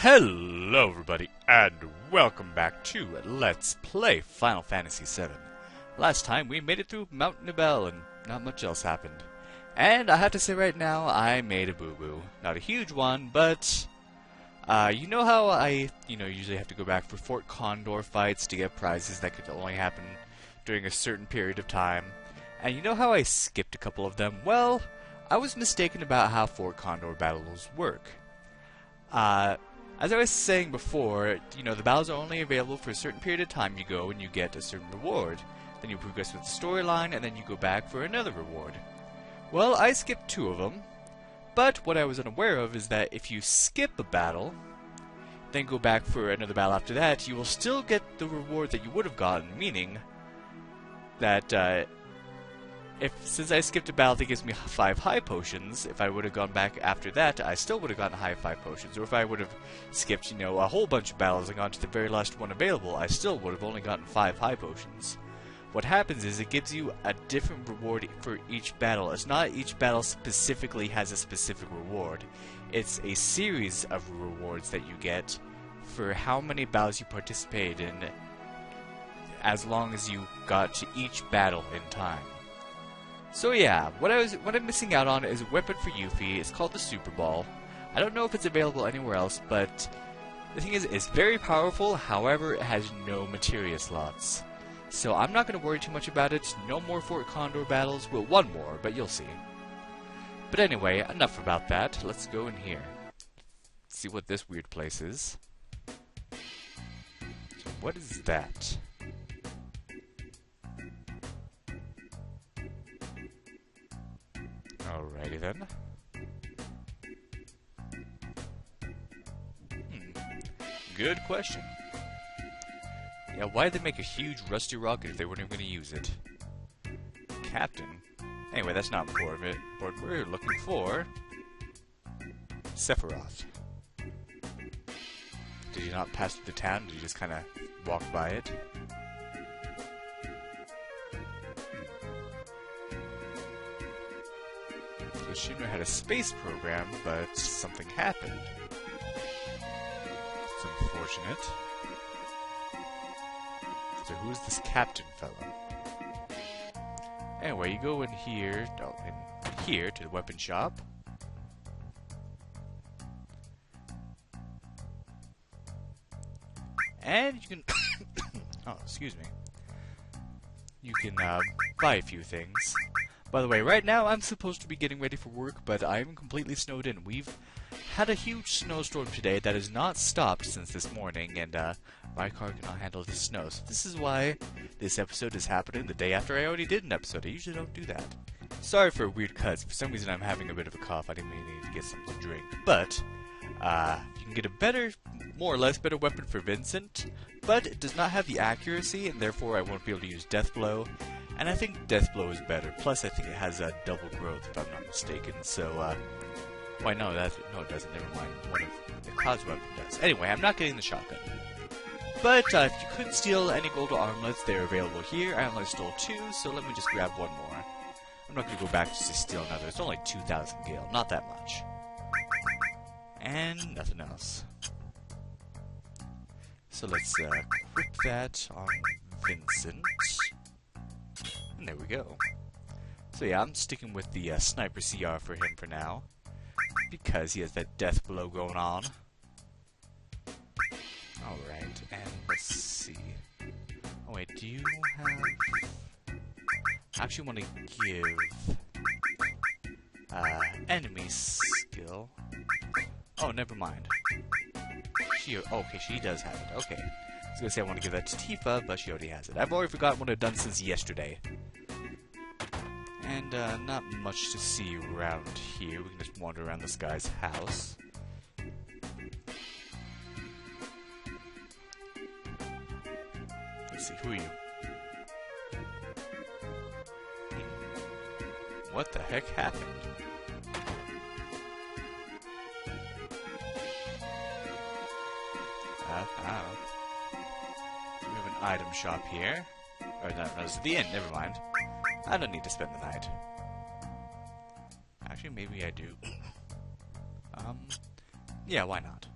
Hello everybody, and welcome back to Let's Play Final Fantasy VII. Last time we made it through Mount Nibel and not much else happened. And I have to say right now, I made a boo-boo. Not a huge one, but you know how I usually have to go back for Fort Condor fights to get prizes that could only happen during a certain period of time? And you know how I skipped a couple of them? Well, I was mistaken about how Fort Condor battles work. As I was saying before, the battles are only available for a certain period of time. You go and you get a certain reward. Then you progress with the storyline, and then you go back for another reward. Well, I skipped 2 of them, but what I was unaware of is that if you skip a battle, then go back for another battle after that, you will still get the reward that you would have gotten, meaning that since I skipped a battle that gives me 5 high potions, if I would have gone back after that, I still would have gotten high 5 potions. Or if I would have skipped, a whole bunch of battles and gone to the very last one available, I still would have only gotten 5 high potions. What happens is it gives you a different reward for each battle. It's not each battle specifically has a specific reward. It's a series of rewards that you get for how many battles you participated in, as long as you got to each battle in time. So yeah, what I'm missing out on is a weapon for Yuffie. It's called the Super Ball. I don't know if it's available anywhere else, but the thing is, it's very powerful, however, it has no materia slots. So I'm not going to worry too much about it. No more Fort Condor battles. Well, one more, but you'll see. But anyway, enough about that. Let's go in here. See what this weird place is. So what is that? Alrighty then. Good question. Yeah, why did they make a huge rusty rocket if they weren't even going to use it? Captain? Anyway, that's not important. What we're looking for... Sephiroth. Did you not pass through the town? Did you just kind of walk by it? So Shinra had a space program, but something happened. It's unfortunate. So who's this captain fellow? Anyway, you go in here, to the weapon shop. And you can... oh, excuse me. You can buy a few things. By the way, right now I'm supposed to be getting ready for work, but I'm completely snowed in. We've had a huge snowstorm today that has not stopped since this morning, and my car cannot handle the snow. So this is why this episode is happening the day after I already did an episode. I usually don't do that. Sorry for weird cuts. For some reason I'm having a bit of a cough. I didn't really need to get something to drink. But, you can get a better, more or less better weapon for Vincent, but it does not have the accuracy, and therefore I won't be able to use Death Blow. And I think Death Blow is better. Plus, I think it has a double growth, if I'm not mistaken. So, why no, it doesn't. Never mind. One of the Cloud's weapon does. Anyway, I'm not getting the shotgun. But if you couldn't steal any gold armlets, they're available here. I only stole 2, so let me just grab one more. I'm not going to go back just to steal another. It's only 2,000 gale, not that much. And nothing else. So let's equip that on Vincent. And there we go. So yeah, I'm sticking with the Sniper CR for him for now, because he has that Death Blow going on. Alright, and let's see. Oh wait, do you have... I actually want to give... enemy skill. Oh, never mind. Okay, she does have it. Okay. I was gonna say I want to give that to Tifa, but she already has it. I've already forgotten what I've done since yesterday. And, not much to see around here. We can just wander around this guy's house. Let's see, who are you? What the heck happened? We have an item shop here. Or no, this is the inn, never mind. I don't need to spend the night. Actually, maybe I do. Yeah, why not?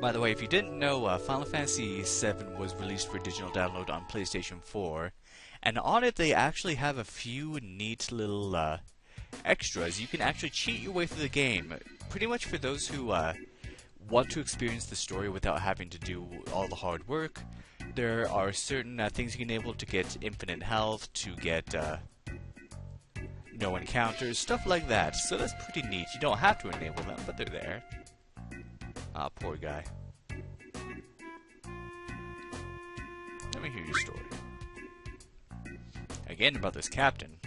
By the way, if you didn't know, Final Fantasy VII was released for digital download on PlayStation 4, and on it they actually have a few neat little extras. You can actually cheat your way through the game, pretty much for those who want to experience the story without having to do all the hard work. There are certain things you can enable to get infinite health, to get no encounters, stuff like that. So that's pretty neat. You don't have to enable them, but they're there. Ah, poor guy. Let me hear your story. Again about this captain.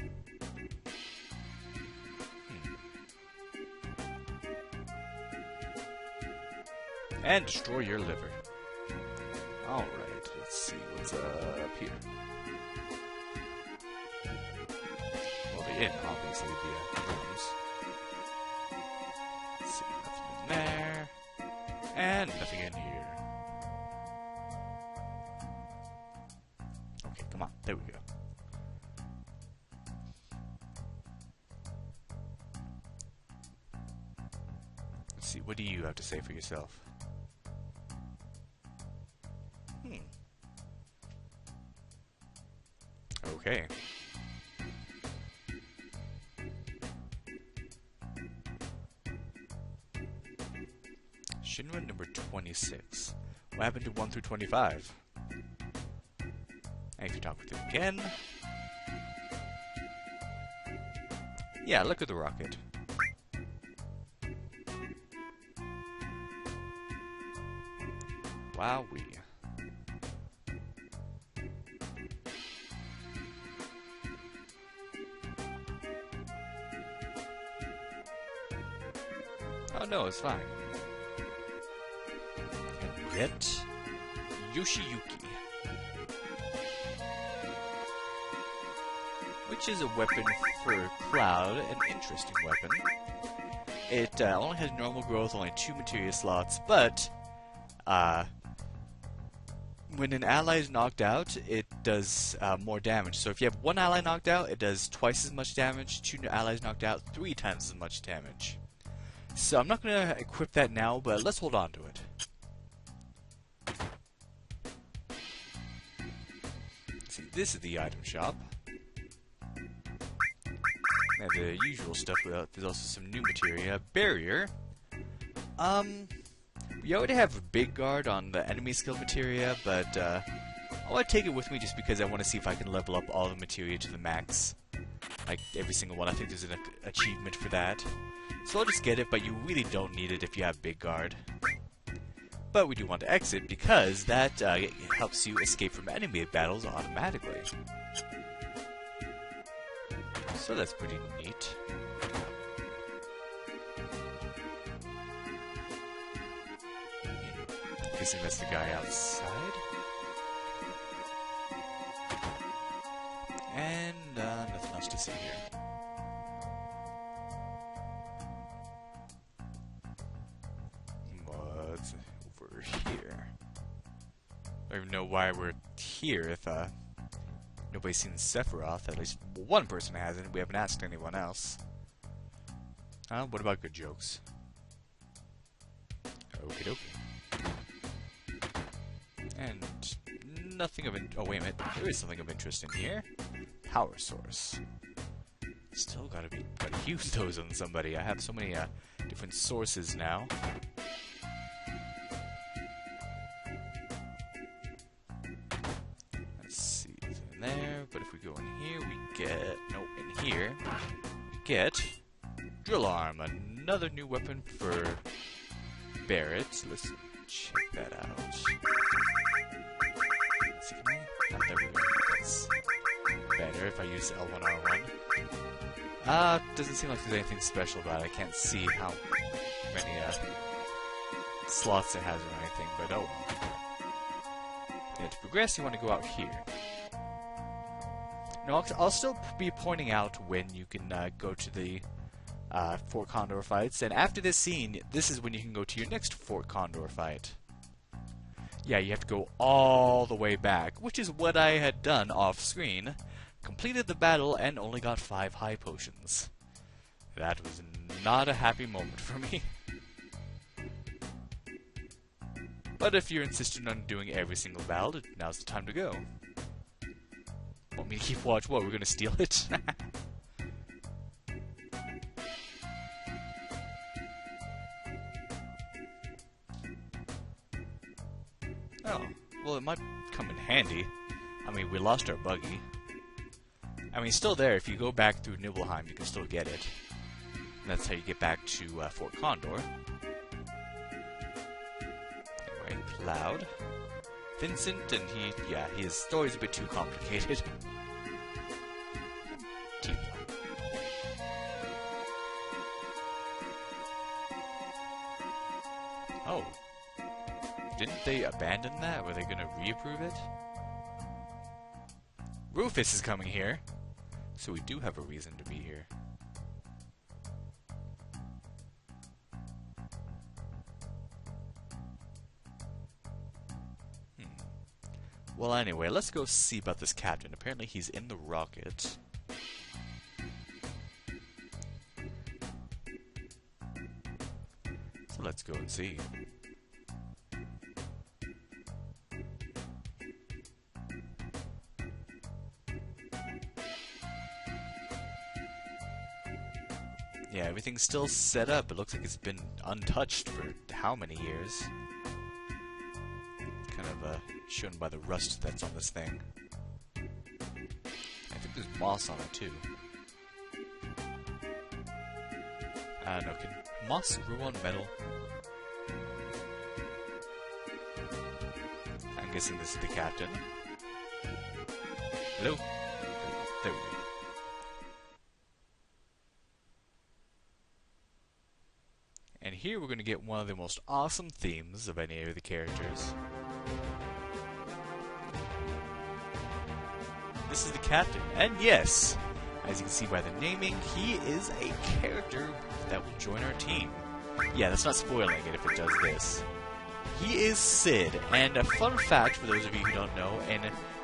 And destroy your liver. Alright, let's see what's up here. Well, the inn, obviously, the rooms. Let's see, nothing in there. And nothing in here. Okay, come on, there we go. Let's see, what do you have to say for yourself? Okay. Shinra number 26. What happened to 1 through 25? And if you talk with him again... Yeah, look at the rocket. Wowee. Oh no, it's fine. And yet, Yoshiyuki. Which is a weapon for Cloud, an interesting weapon. It only has normal growth, only 2 materia slots, but when an ally is knocked out, it does more damage. So if you have 1 ally knocked out, it does twice as much damage. 2 allies knocked out, 3 times as much damage. So I'm not going to equip that now, but let's hold on to it. See, this is the item shop. And the usual stuff, there's also some new materia. Barrier. We already have a big guard on the enemy skill materia, but I want to take it with me just because I want to see if I can level up all the materia to the max. Like every single one. I think there's an achievement for that. So I'll just get it, but you really don't need it if you have big guard. But we do want to exit because that helps you escape from enemy battles automatically. So that's pretty neat. Guessing that's the guy outside. And nothing else to see here. What's over here? I don't even know why we're here if nobody's seen Sephiroth. At least one person hasn't. We haven't asked anyone else. What about good jokes? Okie dokie. And nothing of oh wait a minute, there is something of interest in here. Power source. Still gotta use those on somebody. I have so many different sources now. Let's see, it's in there. But if we go in here, we get in here we get drill arm, another new weapon for Barrett. Let's check that out. There we go. That's better if I use L1R1. Doesn't seem like there's anything special about it. I can't see how many slots it has or anything, but oh well. Yeah, to progress, you want to go out here. No, I'll still be pointing out when you can go to the Fort Condor fights, and after this scene, this is when you can go to your next Fort Condor fight. Yeah, you have to go all the way back, which is what I had done off-screen. Completed the battle and only got 5 high potions. That was not a happy moment for me. But if you're insistent on doing every single battle, now's the time to go. Want me to keep watch? What, we're gonna steal it? Oh, well it might come in handy. I mean, we lost our buggy. I mean, it's still there. If you go back through Nibelheim, you can still get it. And that's how you get back to Fort Condor. Anyway, Cloud. Vincent, and his story's a bit too complicated. Oh. Didn't they abandon that? Were they gonna reapprove it? Rufus is coming here. So we do have a reason to be here. Well, anyway, let's go see about this captain. Apparently he's in the rocket. So let's go and see. Yeah, everything's still set up. It looks like it's been untouched for how many years? Kind of shown by the rust that's on this thing. I think there's moss on it too. No, can moss grow on metal? I'm guessing this is the captain. Hello? There we go. And here we're going to get one of the most awesome themes of any of the characters. This is the captain, and yes, as you can see by the naming, he is a character that will join our team. Yeah, that's not spoiling it if it does this. He is Sid, and a fun fact for those of you who don't know, in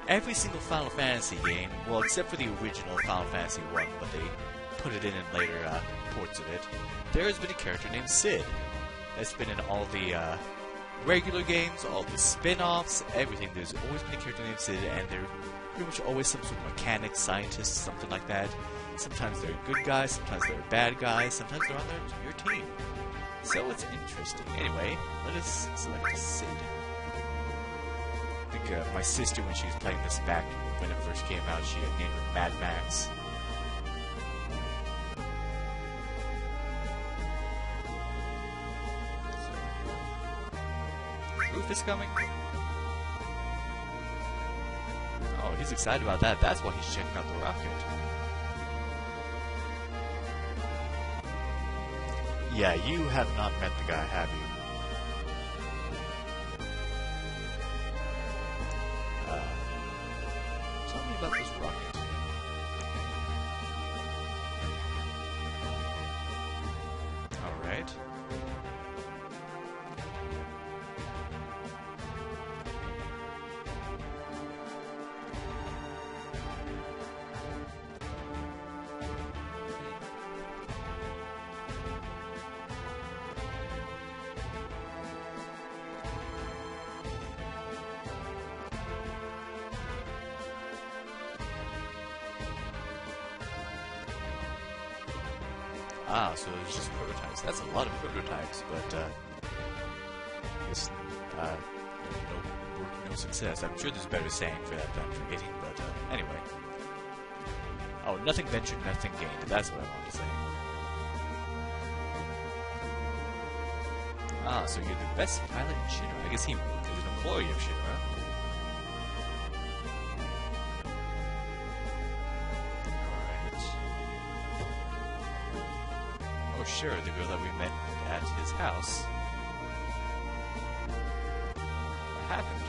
every single Final Fantasy game, well, except for the original Final Fantasy 1, but they put it in later ports of it, there has been a character named Sid. That's been in all the regular games, all the spin-offs, everything. There's always been a character named Sid, and they're pretty much always some sort of mechanic, scientist, something like that. Sometimes they're good guys, sometimes they're bad guys, sometimes they're on your team. So it's interesting. Anyway, let us select Sid. I think my sister, when she was playing this back when it first came out, she had named it Mad Max. Rufus coming? Oh, he's excited about that. That's why he's checking out the rocket. Yeah, you have not met the guy, have you? Tell me about this rocket. Alright. Ah, so it's just prototypes. That's a lot of prototypes, but it's no success. I'm sure there's a better saying for that than forgetting, but anyway. Oh, nothing ventured, nothing gained. That's what I wanted to say. Ah, so you're the best pilot in Shinra. I guess he is an employee of Shinra. Oh, sure, the girl that we met at his house. What happened?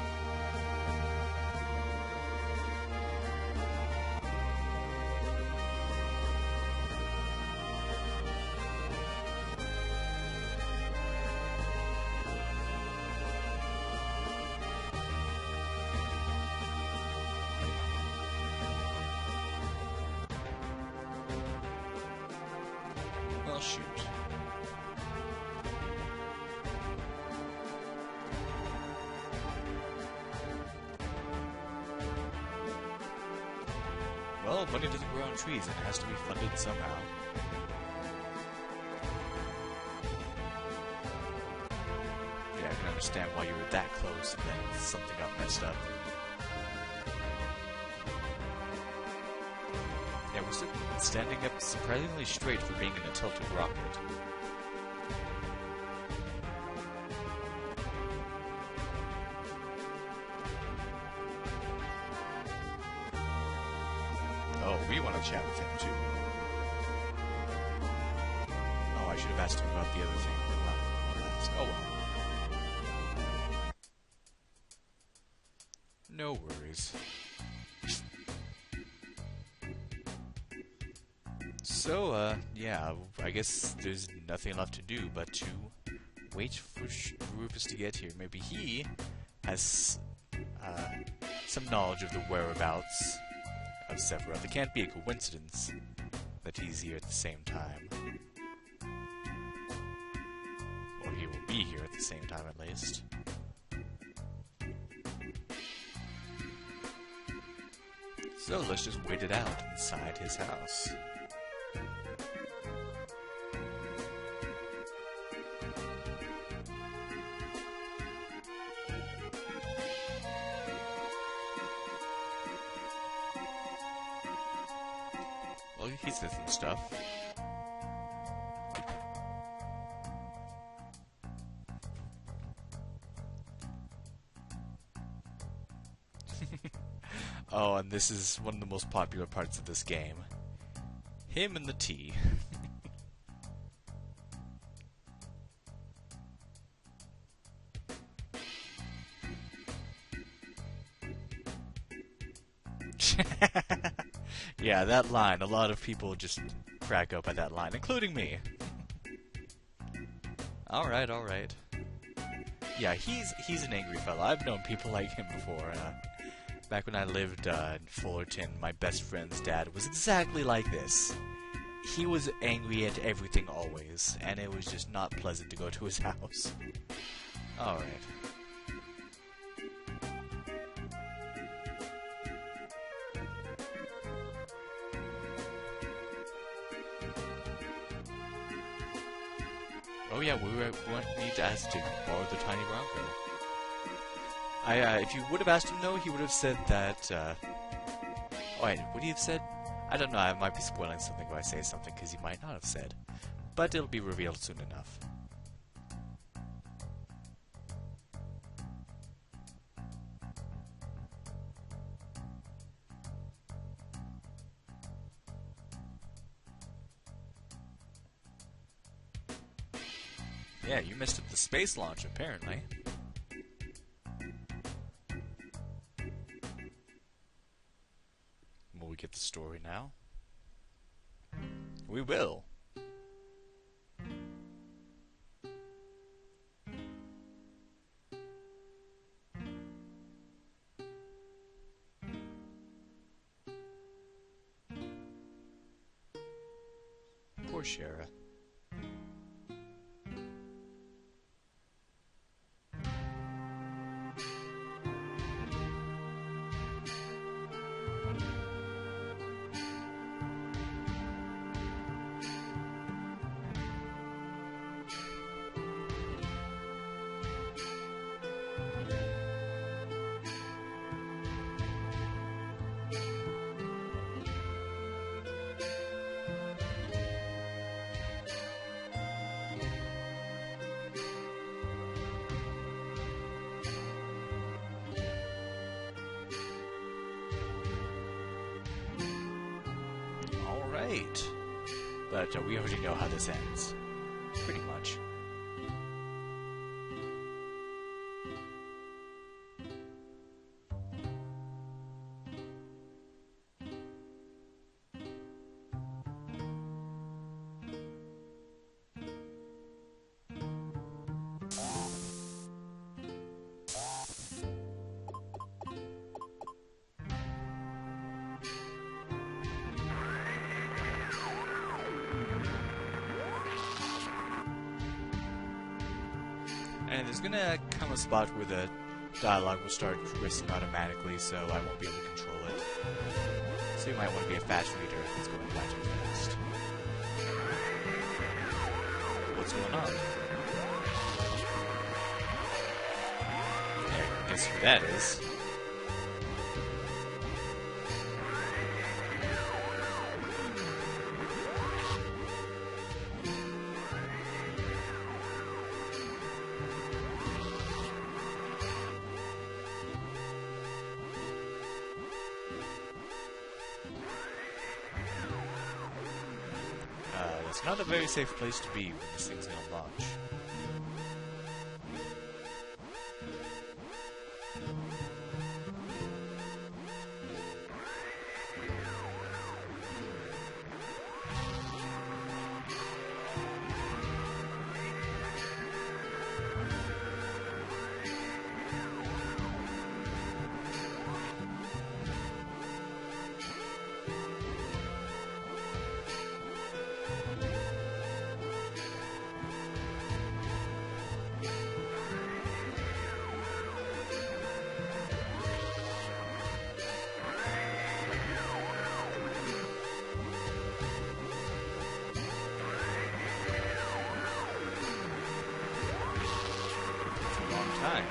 Well, shoot. Well, money doesn't grow on trees, and it has to be funded somehow. Yeah, I can understand why you were that close and then something got messed up. Yeah, we're standing up surprisingly straight for being in a tilted rocket. Oh, we want to chat with him too. Oh, I should have asked him about the other thing. Oh well. No worries. So, yeah, I guess there's nothing left to do but to wait for Rufus to get here. Maybe he has some knowledge of the whereabouts of Sephiroth. It can't be a coincidence that he's here at the same time. Or he will be here at the same time, at least. So let's just wait it out inside his house. Well, he said some stuff. Oh, and this is one of the most popular parts of this game. Him and the tea. Yeah, that line. A lot of people just crack up at that line, including me. Alright, alright. Yeah, he's an angry fella. I've known people like him before. Back when I lived in Fullerton, my best friend's dad was exactly like this. He was angry at everything always, and it was just not pleasant to go to his house. Alright. Oh yeah, we need to ask to borrow the tiny Bronco. If you would have asked him though, he would have said that, oh wait, would he have said? I don't know, I might be spoiling something if I say something, because he might not have said. But it'll be revealed soon enough. Yeah, you missed the space launch, apparently. Will we get the story now? We will. Poor Shara. Alright. But we already know how this ends. Pretty much. And there's gonna come a spot where the dialogue will start progressing automatically, so I won't be able to control it. So you might want to be a fast reader if it's going by too fast. What's going on? Yeah, guess who that is. It's not a very safe place to be when this thing's gonna launch. Time.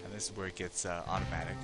And this is where it gets automatic.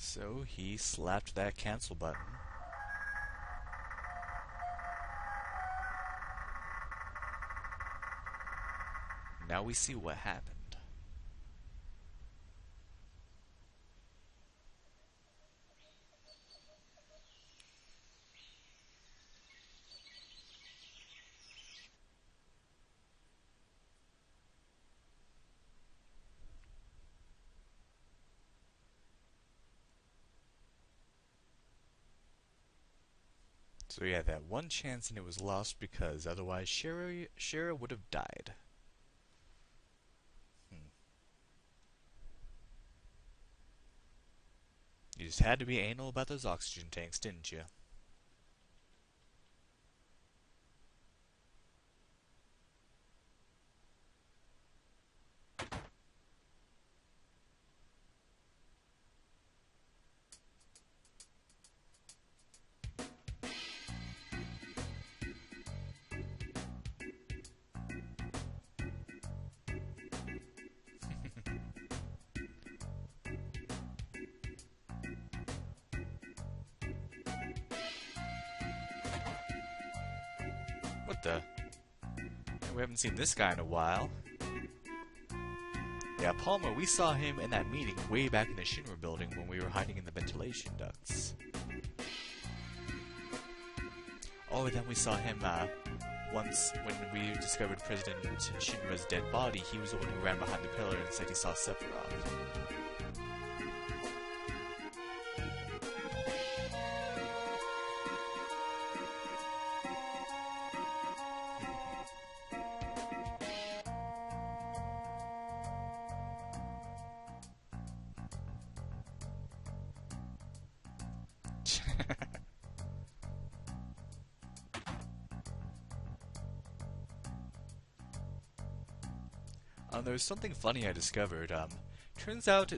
So he slapped that cancel button. Now we see what happened. So yeah, that one chance and it was lost because otherwise Shira would have died. You just had to be anal about those oxygen tanks, didn't you? What the? We haven't seen this guy in a while. Yeah, Palmer, we saw him in that meeting way back in the Shinra building when we were hiding in the ventilation ducts. Oh, and then we saw him once when we discovered President Shinra's dead body. He was the one who ran behind the pillar and said he saw Sephiroth. There's something funny I discovered. Turns out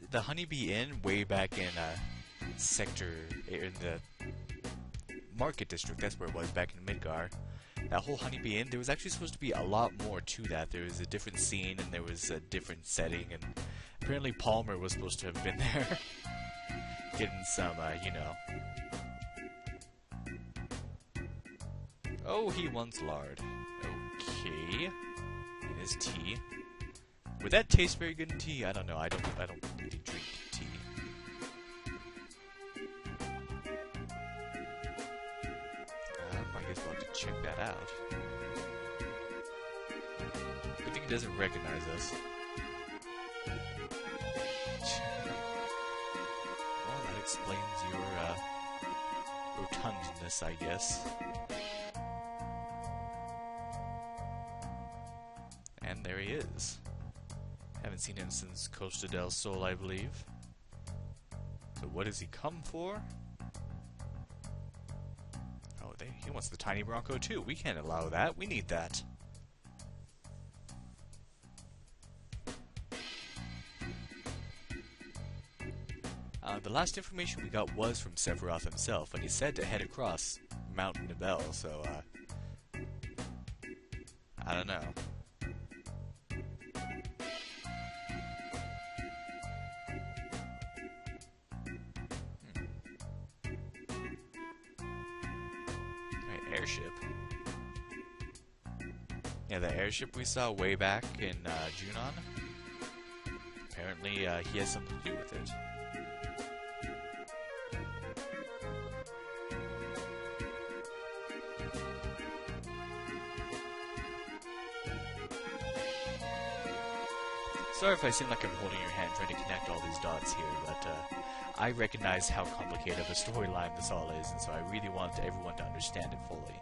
the Honeybee Inn way back in in the Market District, that's where it was back in Midgar. That whole Honeybee Inn, there was actually supposed to be a lot more to that. There was a different scene and there was a different setting, and Apparently Palmer was supposed to have been there. Getting some, you know. Oh, he wants lard. Okay. And his tea. Would that taste very good in tea? I don't know. I don't really drink tea. I guess we'll have to check that out. Good thing he doesn't recognize us. Well, that explains your, rotundness, I guess. And there he is. Haven't seen him since Costa del Sol, I believe. So what does he come for? Oh, he wants the tiny Bronco too. We can't allow that. We need that. The last information we got was from Sephiroth himself, and he said to head across Mount Nibel, so, I don't know. Airship. Yeah, the airship we saw way back in Junon. Apparently, he has something to do with it. Sorry if I seem like I'm holding your hand trying to connect all these dots here, but I recognize how complicated of a storyline this all is, and so I really want everyone to understand it fully.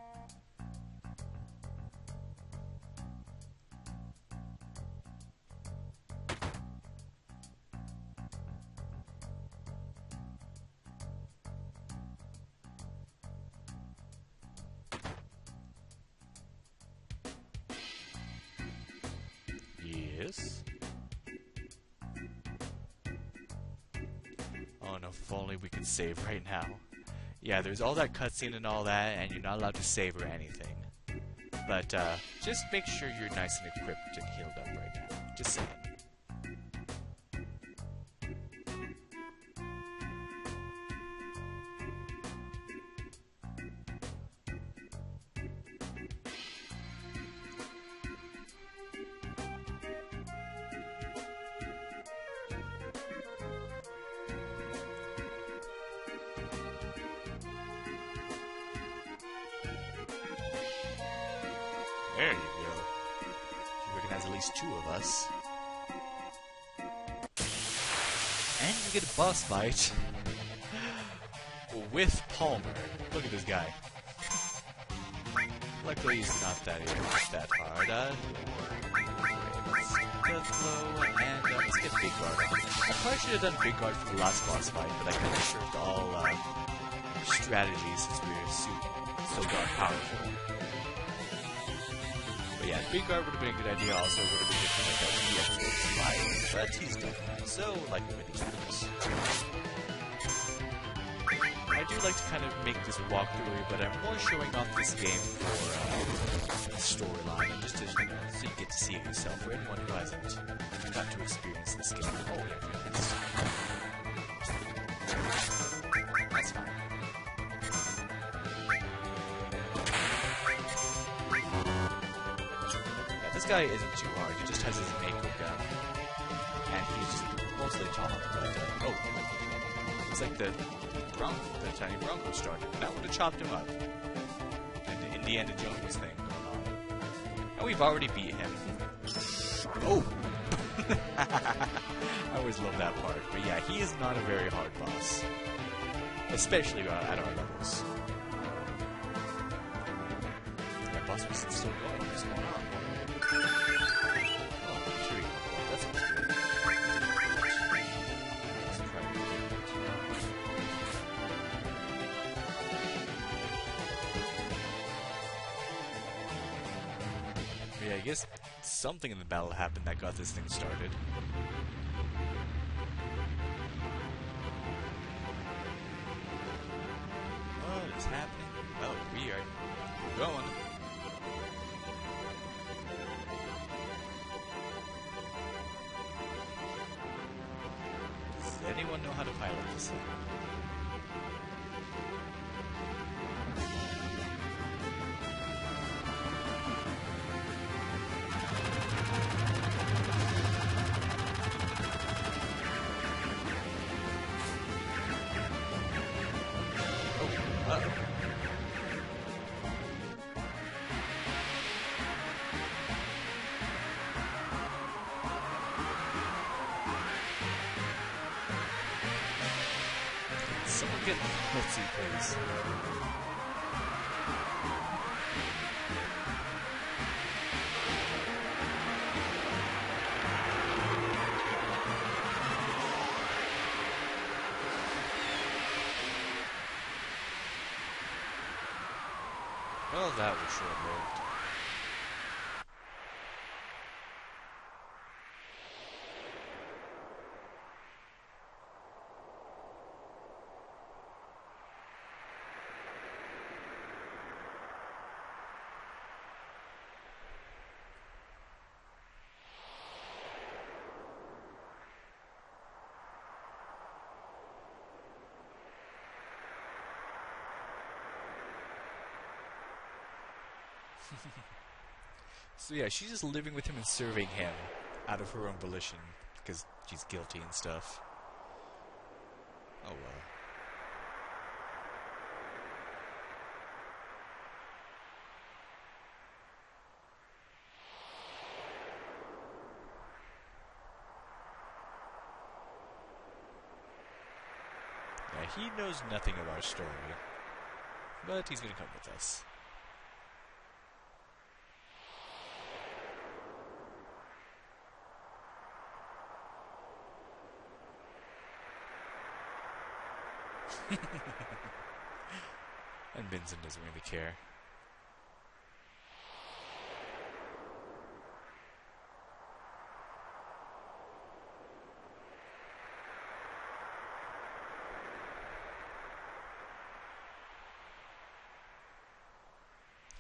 Yes? Oh no, if only we could save right now. Yeah, there's all that cutscene and all that, and you're not allowed to save or anything. But, just make sure you're nice and equipped and healed up right now. Just saying. There you go. You recognize at least two of us. And you get a boss fight with Palmer. Look at this guy. Luckily he's not that hard. Let's flow and let's get Big Guard on. I probably should have done Big Guard for the last boss fight, but I kind of shirked all strategies since we were so darn powerful. But yeah, Big Guard would have been a good idea, also would have been good to make that episode survive, but he's done. So, like many times. I do like to kind of make this walkthrough, but I'm more showing off this game for the storyline, and just to, you know, so you get to see it yourself, for anyone who hasn't got to experience this game. Oh, yeah, that's fine. This guy isn't too hard, he just has his Mako gun. And he's just mostly tall, but, oh. It's like the tiny Bronco started, and that would have chopped him up. And the Indiana Jones thing going on. And we've already beat him. Oh! I always love that part. But yeah, he is not a very hard boss. Especially at our levels. That boss was still going. What's going on? Yeah, I guess something in the battle happened that got this thing started. What is happening? Well, we're going. anyone know how to pilot this thing? Oh, uh-oh. Someone get let's see, please. Well, that was short-lived. So yeah, she's just living with him and serving him out of her own volition because she's guilty and stuff. Oh well. Yeah, he knows nothing of our story, but he's gonna come with us. And Vincent doesn't really care.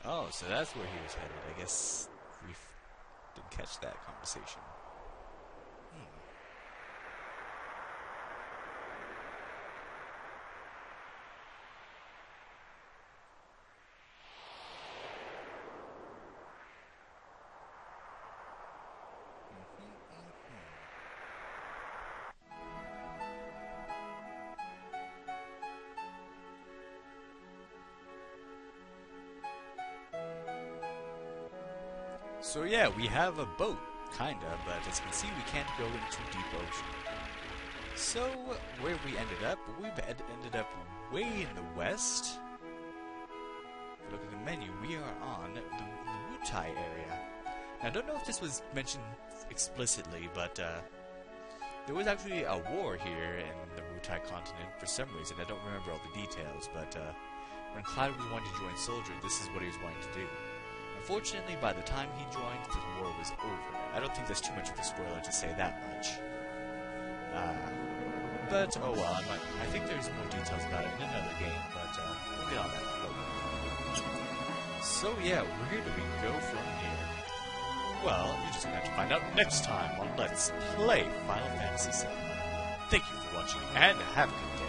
Oh, so that's where he was headed. I guess we didn't catch that conversation. So yeah, we have a boat, kinda, but as you can see, we can't go into deep ocean. So, where we ended up, we've ended up way in the west. If you look at the menu, we are on the Wutai area. Now, I don't know if this was mentioned explicitly, but there was actually a war here in the Wutai continent for some reason. I don't remember all the details, but when Cloud was wanting to join Soldier, this is what he was wanting to do. Unfortunately, by the time he joined, the war was over. I don't think there's too much of a spoiler to say that much. But, oh well, I think there's more details about it in another game, but we'll get on that later. So yeah, where do we go from here? Well, you're just going to have to find out next time on Let's Play Final Fantasy VII. Thank you for watching, and have a good day.